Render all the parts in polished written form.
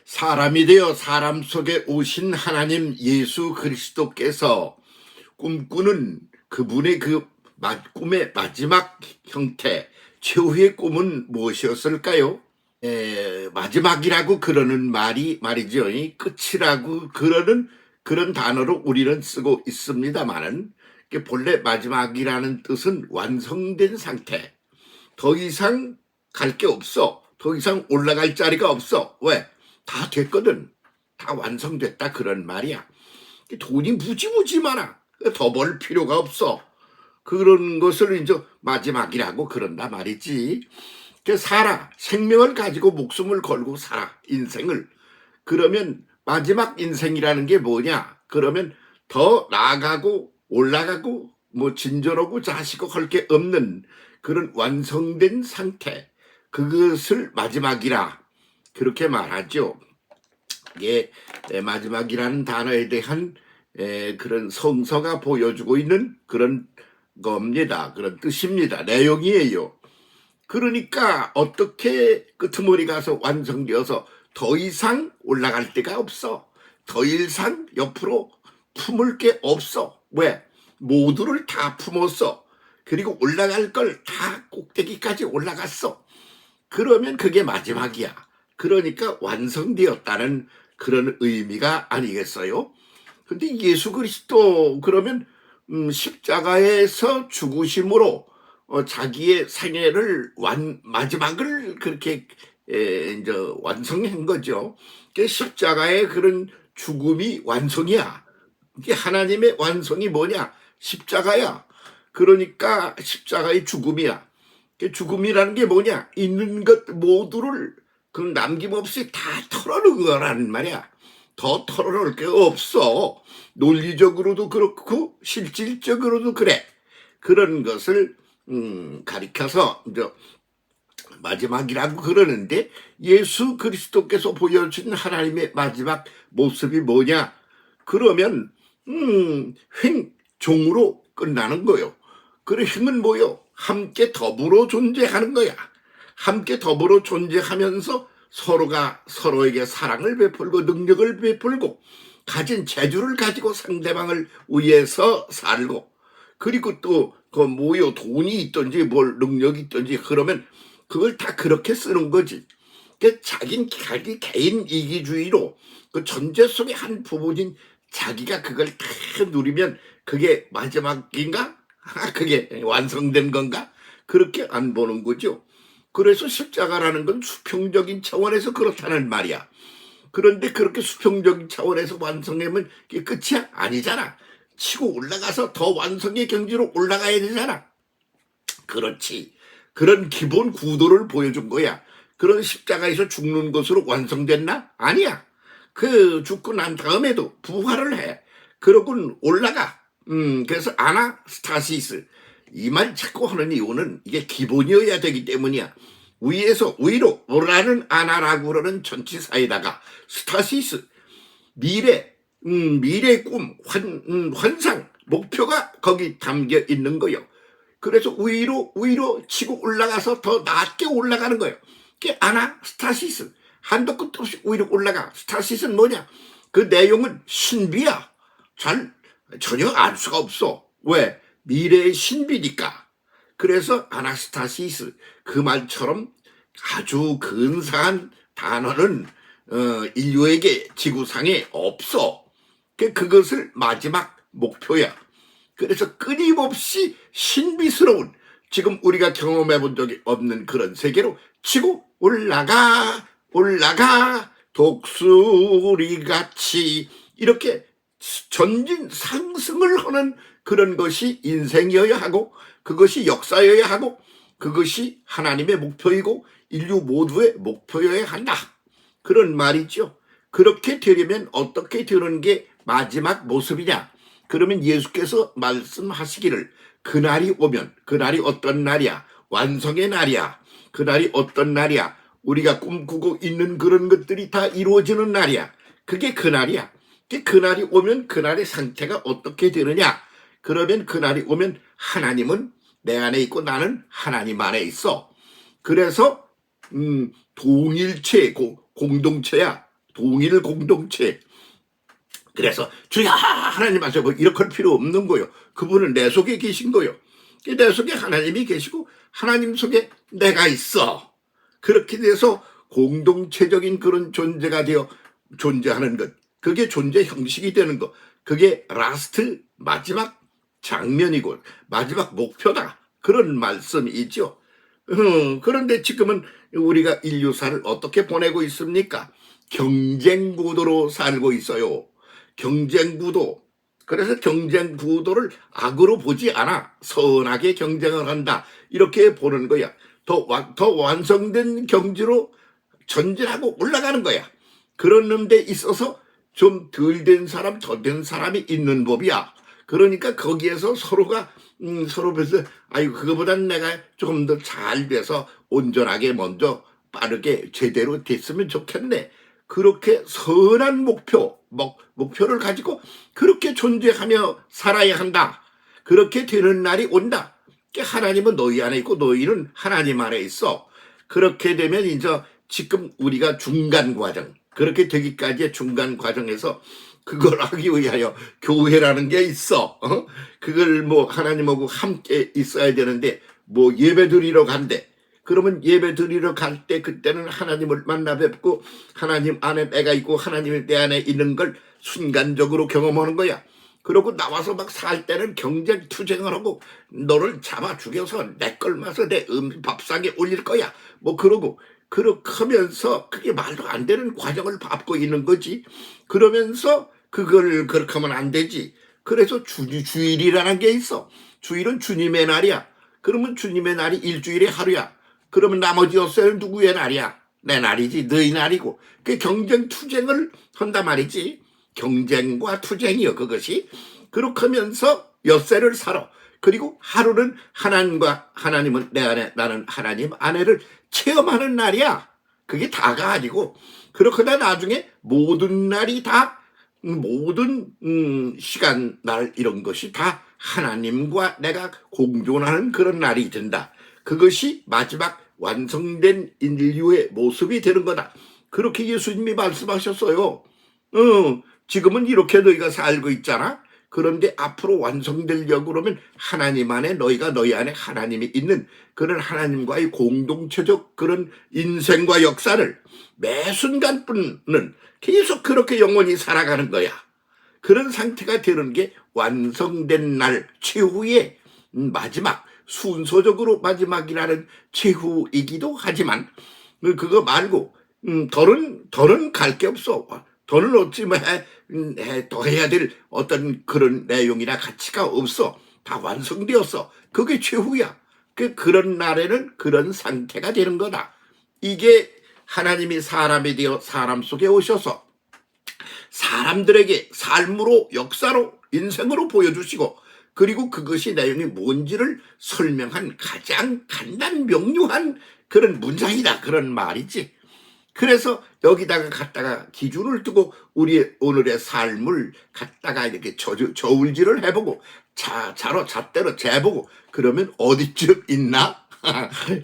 사람이 되어 사람 속에 오신 하나님 예수 그리스도께서 꿈꾸는 그분의 꿈의 마지막 형태, 최후의 꿈은 무엇이었을까요? 마지막이라고 그러는 말이죠. 이 끝이라고 그러는 그런 단어로 우리는 쓰고 있습니다만은, 본래 마지막이라는 뜻은 완성된 상태. 더 이상 갈 게 없어. 더 이상 올라갈 자리가 없어. 왜? 다 됐거든. 다 완성됐다 그런 말이야. 돈이 무지무지 많아. 더 벌 필요가 없어. 그런 것을 이제 마지막이라고 그런다 말이지. 살아. 생명을 가지고 목숨을 걸고 살아. 인생을. 그러면 마지막 인생이라는 게 뭐냐? 그러면 더 나아가고 올라가고 뭐 진전하고 자시고 할 게 없는 그런 완성된 상태. 그것을 마지막이라 그렇게 말하죠. 이게 마지막이라는 단어에 대한 그런 성서가 보여주고 있는 그런 겁니다. 그런 뜻입니다. 내용이에요. 그러니까 어떻게 끄트머리 가서 완성되어서 더 이상 올라갈 데가 없어. 더 이상 옆으로 품을 게 없어. 왜? 모두를 다 품었어. 그리고 올라갈 걸 다 꼭대기까지 올라갔어. 그러면 그게 마지막이야. 그러니까 완성되었다는 그런 의미가 아니겠어요? 근데 예수 그리스도 그러면 십자가에서 죽으심으로 자기의 생애를 마지막을 그렇게 이제 완성한 거죠. 십자가의 그런 죽음이 완성이야. 이게 하나님의 완성이 뭐냐? 십자가야. 그러니까 십자가의 죽음이야. 죽음이라는 게 뭐냐? 있는 것 모두를 그 남김없이 다 털어놓은 거라는 말이야. 더 털어놓을 게 없어. 논리적으로도 그렇고 실질적으로도 그래. 그런 것을 가리켜서 이제 마지막이라고 그러는데, 예수 그리스도께서 보여준 하나님의 마지막 모습이 뭐냐? 그러면 종으로 끝나는 거요. 그 행은 뭐요? 함께 더불어 존재하는 거야. 함께 더불어 존재하면서 서로가 서로에게 사랑을 베풀고 능력을 베풀고 가진 재주를 가지고 상대방을 위해서 살고, 그리고 또 그 뭐요, 돈이 있든지 뭘 능력이 있든지 그러면 그걸 다 그렇게 쓰는 거지. 자기 개인 이기주의로 그 전제 속의 한 부분인 자기가 그걸 다 누리면 그게 마지막인가? 그게 완성된 건가? 그렇게 안 보는 거죠. 그래서 십자가라는 건 수평적인 차원에서 그렇다는 말이야. 그런데 그렇게 수평적인 차원에서 완성하면 그게 끝이야? 아니잖아. 치고 올라가서 더 완성의 경지로 올라가야 되잖아. 그렇지. 그런 기본 구도를 보여준 거야. 그런 십자가에서 죽는 것으로 완성됐나? 아니야. 그 죽고 난 다음에도 부활을 해. 그러고 올라가. 그래서 아나스타시스. 이 말 자꾸 하는 이유는 이게 기본이어야 되기 때문이야. 위에서 위로 오라는 아나라고 그러는 전치사에다가 스타시스, 미래 꿈, 환상, 목표가 거기 담겨 있는 거요. 그래서 위로 치고 올라가서 더 낮게 올라가는 거예요. 그게 아나스타시스. 한도 끝도 없이 위로 올라가. 스타시스는 뭐냐? 그 내용은 신비야. 전혀 알 수가 없어. 왜? 미래의 신비니까. 그래서 아나스타시스, 그 말처럼 아주 근사한 단어는 인류에게 지구상에 없어. 그것을 마지막 목표야. 그래서 끊임없이 신비스러운, 지금 우리가 경험해 본 적이 없는 그런 세계로 치고 올라가 독수리같이 이렇게 전진 상승을 하는 그런 것이 인생이어야 하고, 그것이 역사여야 하고, 그것이 하나님의 목표이고 인류 모두의 목표여야 한다. 그런 말이죠. 그렇게 되려면 어떻게 되는 게 마지막 모습이냐? 그러면 예수께서 말씀하시기를, 그날이 오면, 그날이 어떤 날이야? 완성의 날이야. 그날이 어떤 날이야? 우리가 꿈꾸고 있는 그런 것들이 다 이루어지는 날이야. 그게 그날이야. 그날이 오면 그날의 상태가 어떻게 되느냐? 그러면 그날이 오면 하나님은 내 안에 있고 나는 하나님 안에 있어. 그래서 동일체 공동체야. 동일 공동체. 그래서 주여 하나님 하셔 뭐 이렇게 할 필요 없는 거요. 그분은 내 속에 계신 거요. 내 속에 하나님이 계시고 하나님 속에 내가 있어. 그렇게 돼서 공동체적인 그런 존재가 되어 존재하는 것. 그게 존재 형식이 되는 것. 그게 라스트 마지막 장면이고 마지막 목표다. 그런 말씀이죠. 그런데 지금은 우리가 인류사를 어떻게 보내고 있습니까? 경쟁 구도로 살고 있어요. 경쟁 구도. 그래서 경쟁 구도를 악으로 보지 않아. 선하게 경쟁을 한다. 이렇게 보는 거야. 더 완성된 경지로 전진하고 올라가는 거야. 그런 데 있어서 좀 덜 된 사람, 더 된 사람이 있는 법이야. 그러니까 거기에서 서로가 서로 그래서 아이고 그거보단 내가 조금 더 잘 돼서 온전하게 먼저 빠르게 제대로 됐으면 좋겠네. 그렇게 선한 목표를 가지고 그렇게 존재하며 살아야 한다. 그렇게 되는 날이 온다. 하나님은 너희 안에 있고 너희는 하나님 안에 있어. 그렇게 되면 이제 지금 우리가 중간 과정, 그렇게 되기까지의 중간 과정에서 그걸 하기 위하여 교회라는 게 있어. 그걸 뭐 하나님하고 함께 있어야 되는데 뭐 예배 드리러 간대. 그러면 예배 드리러 갈 때 그때는 하나님을 만나 뵙고 하나님 안에 내가 있고 하나님이 내 안에 있는 걸 순간적으로 경험하는 거야. 그러고 나와서 막 살 때는 경쟁 투쟁을 하고 너를 잡아 죽여서 내 걸 마서 내 밥상에 올릴 거야. 뭐 그러고 그렇게 하면서 그게 말도 안 되는 과정을 밟고 있는 거지. 그러면서 그걸 그렇게 하면 안 되지. 그래서 주일이라는 게 있어. 주일은 주님의 날이야. 그러면 주님의 날이 일주일에 하루야. 그러면 나머지 6일은 누구의 날이야? 내 날이지. 너희 날이고. 그 경쟁 투쟁을 한단 말이지. 경쟁과 투쟁이요. 그것이. 그렇게 하면서 6일을 살아. 그리고 하루는 하나님은 내 안에 나는 하나님 안에를 체험하는 날이야. 그게 다가 아니고 그렇게 나중에 모든 날이 다 모든 시간 날 이런 것이 다 하나님과 내가 공존하는 그런 날이 된다. 그것이 마지막 완성된 인류의 모습이 되는 거다. 그렇게 예수님이 말씀하셨어요. 지금은 이렇게 너희가 살고 있잖아. 그런데 앞으로 완성되려고 그러면 하나님 안에 너희가 너희 안에 하나님이 있는 그런 하나님과의 공동체적 그런 인생과 역사를 매 순간뿐은 계속 그렇게 영원히 살아가는 거야. 그런 상태가 되는 게 완성된 날 최후의 마지막 순서적으로 마지막이라는 최후이기도 하지만 그거 말고 더는 갈 게 없어. 더는 없지 뭐 더 해야 될 어떤 그런 내용이나 가치가 없어. 다 완성되었어. 그게 최후야. 그런 날에는 그런 상태가 되는 거다. 이게 하나님이 사람이 되어 사람 속에 오셔서 사람들에게 삶으로 역사로 인생으로 보여주시고 그리고 그것이 내용이 뭔지를 설명한 가장 간단 명료한 그런 문장이다. 그런 말이지. 그래서 여기다가 갖다가 기준을 두고 우리의 오늘의 삶을 갖다가 이렇게 저울질을 해보고 잣대로 재보고 그러면 어디쯤 있나?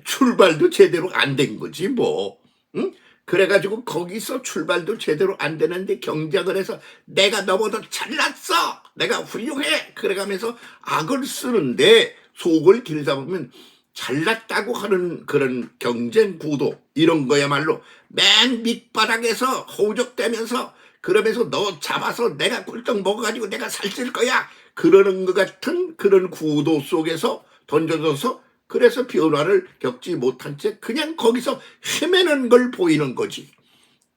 출발도 제대로 안 된 거지 뭐. 응? 그래가지고 거기서 출발도 제대로 안 되는데 경쟁을 해서 내가 너보다 잘났어. 내가 훌륭해. 그래가면서 악을 쓰는데 속을 들여다보면 잘났다고 하는 그런 경쟁 구도 이런 거야말로 맨 밑바닥에서 허우적대면서 그러면서 너 잡아서 내가 꿀떡 먹어가지고 내가 살찔 거야 그러는 것 같은 그런 구도 속에서 던져져서 그래서 변화를 겪지 못한 채 그냥 거기서 헤매는 걸 보이는 거지.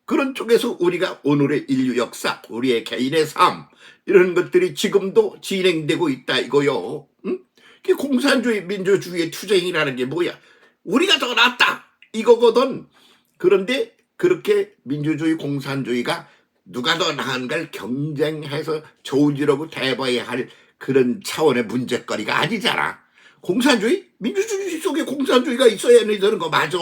그런 쪽에서 우리가 오늘의 인류 역사, 우리의 개인의 삶 이런 것들이 지금도 진행되고 있다 이거요. 응? 공산주의, 민주주의의 투쟁이라는 게 뭐야? 우리가 더 낫다 이거거든. 그런데 그렇게 민주주의, 공산주의가 누가 더 나은가를 경쟁해서 저울질하고 대봐야 할 그런 차원의 문제거리가 아니잖아. 공산주의? 민주주의 속에 공산주의가 있어야 되는 거 맞아.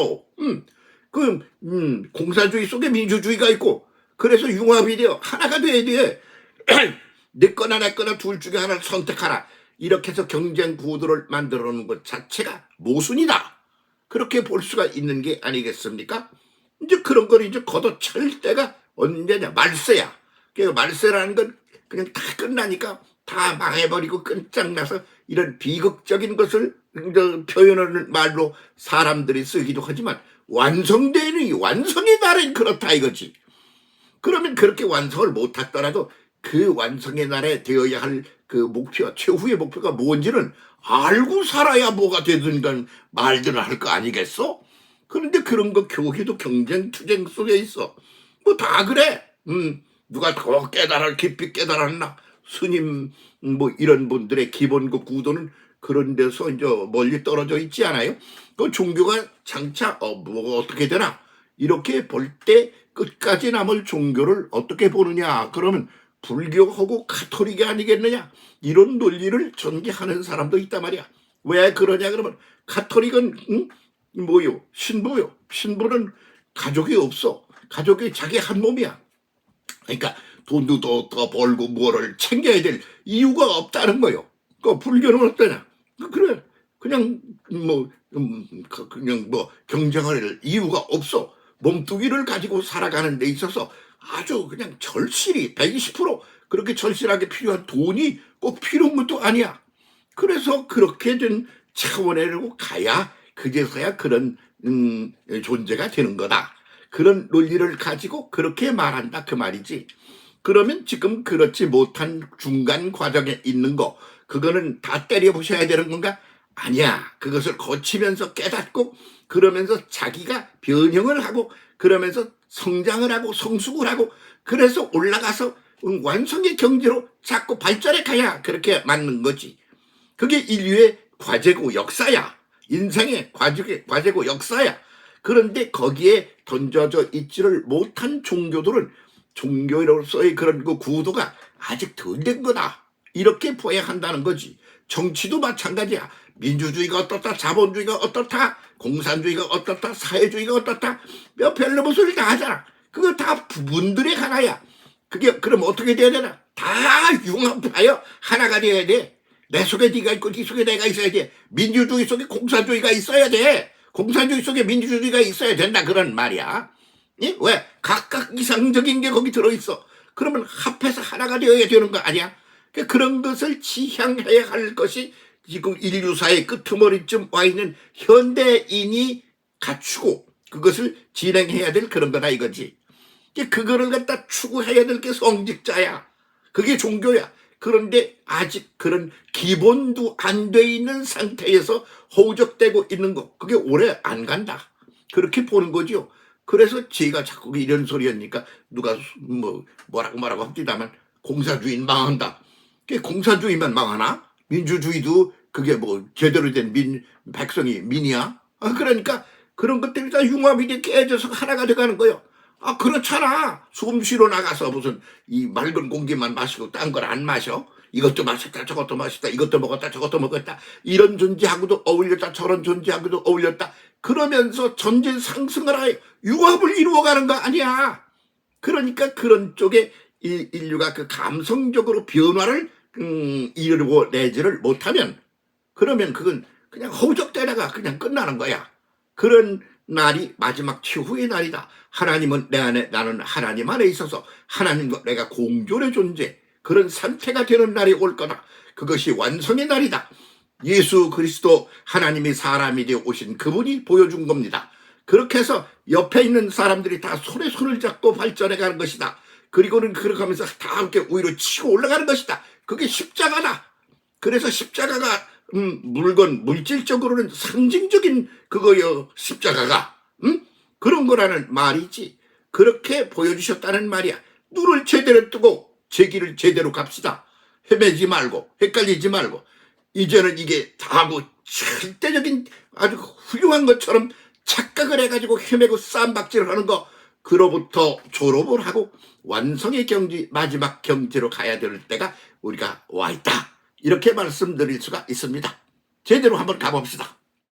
공산주의 속에 민주주의가 있고 그래서 융합이 되어 하나가 돼야 돼. 내 거나 내 거나 둘 중에 하나를 선택하라. 이렇게 해서 경쟁 구도를 만들어 놓은 것 자체가 모순이다. 그렇게 볼 수가 있는 게 아니겠습니까? 이제 그런 걸 이제 걷어찰 때가 언제냐? 말세야. 그 말세라는 건 그냥 다 끝나니까 다 망해버리고 끝장나서 이런 비극적인 것을 표현하는 말로 사람들이 쓰기도 하지만 완성되는 이 완성의 날은 그렇다 이거지. 그러면 그렇게 완성을 못했더라도 그 완성의 날에 되어야 할 그 목표, 최후의 목표가 뭔지는 알고 살아야 뭐가 되든 간 말들을 할 거 아니겠어? 그런데 그런 거 교회도 경쟁 투쟁 속에 있어. 뭐 다 그래. 누가 더 깊이 깨달았나? 스님 뭐 이런 분들의 기본 그 구도는 그런 데서 이제 멀리 떨어져 있지 않아요? 그 종교가 장차 뭐가 어떻게 되나? 이렇게 볼 때 끝까지 남을 종교를 어떻게 보느냐? 그러면 불교하고 가톨릭이 아니겠느냐? 이런 논리를 전개하는 사람도 있단 말이야. 왜 그러냐 그러면 가톨릭은 뭐요? 신부요. 신부는 가족이 없어. 가족이 자기 한 몸이야. 그러니까 돈도 더 벌고 뭐를 챙겨야 될 이유가 없다는 거요. 그 불교는 어떠냐? 그래. 그냥 그냥 경쟁할 이유가 없어. 몸뚱이를 가지고 살아가는 데 있어서 아주 그냥 절실히 120% 그렇게 절실하게 필요한 돈이 꼭 필요한 것도 아니야. 그래서 그렇게 된 차원으로 가야 그제서야 그런 존재가 되는 거다. 그런 논리를 가지고 그렇게 말한다 그 말이지. 그러면 지금 그렇지 못한 중간 과정에 있는 거 그거는 다 때려보셔야 되는 건가? 아니야. 그것을 거치면서 깨닫고 그러면서 자기가 변형을 하고 그러면서 성장을 하고 성숙을 하고 그래서 올라가서 완성의 경지로 자꾸 발전해 가야 그렇게 맞는 거지. 그게 인류의 과제고 역사야. 인생의 과제고 역사야. 그런데 거기에 던져져 있지를 못한 종교들은 종교로서의 그런 그 구도가 아직 덜 된 거다. 이렇게 보아야 한다는 거지. 정치도 마찬가지야. 민주주의가 어떻다, 자본주의가 어떻다, 공산주의가 어떻다, 사회주의가 어떻다, 별로 소리 다 하잖아. 그거 다 부분들의 하나야. 그게 그럼 어떻게 돼야 되나? 다 융합하여 하나가 돼야 돼. 내 속에 네가 있고 네 속에 내가 있어야 돼. 민주주의 속에 공산주의가 있어야 돼. 공산주의 속에 민주주의가 있어야 된다 그런 말이야. 왜? 각각 이상적인 게 거기 들어있어. 그러면 합해서 하나가 되어야 되는 거 아니야? 그런 것을 지향해야 할 것이 지금 인류사의 끄트머리쯤 와 있는 현대인이 갖추고 그것을 진행해야 될 그런 거다 이거지. 그거를 갖다 추구해야 될 게 성직자야. 그게 종교야. 그런데 아직 그런 기본도 안 돼 있는 상태에서 허우적대고 있는 거 그게 오래 안 간다. 그렇게 보는 거죠. 그래서 제가 자꾸 이런 소리 하니까 누가 뭐라고 합니다만 공산주의는 망한다. 그게 공산주의만 망하나? 민주주의도 그게 뭐 제대로 된 백성이 민이야? 그러니까 그런 것 때문에 다 융합이 돼 깨져서 하나가 돼가는 거예요. 그렇잖아. 숨 쉬러 나가서 무슨 이 맑은 공기만 마시고 딴 걸 안 마셔? 이것도 마셨다 저것도 마셨다 이것도 먹었다 저것도 먹었다 이런 존재하고도 어울렸다 저런 존재하고도 어울렸다 그러면서 전제 상승을 하여 융합을 이루어가는 거 아니야. 그러니까 그런 쪽에 인류가 그 감성적으로 변화를 이루어내지를 못하면 그러면 그건 그냥 허우적대다가 그냥 끝나는 거야. 그런 날이 마지막 최후의 날이다. 하나님은 내 안에 나는 하나님 안에 있어서 하나님과 내가 공존의 존재 그런 상태가 되는 날이 올 거다. 그것이 완성의 날이다. 예수 그리스도 하나님이 사람이 되어 오신 그분이 보여준 겁니다. 그렇게 해서 옆에 있는 사람들이 다 손에 손을 잡고 발전해 가는 것이다. 그리고는 그렇게 하면서 다 함께 위로 치고 올라가는 것이다. 그게 십자가다. 그래서 십자가가 물질적으로는 상징적인 그거요. 십자가가 그런 거라는 말이지. 그렇게 보여주셨다는 말이야. 눈을 제대로 뜨고 제 길을 제대로 갑시다. 헤매지 말고 헷갈리지 말고 이제는 이게 다하고 절대적인 아주 훌륭한 것처럼 착각을 해가지고 헤매고 쌈박질을 하는 거 그로부터 졸업을 하고 완성의 경지 마지막 경지로 가야 될 때가 우리가 와 있다. 이렇게 말씀드릴 수가 있습니다. 제대로 한번 가봅시다.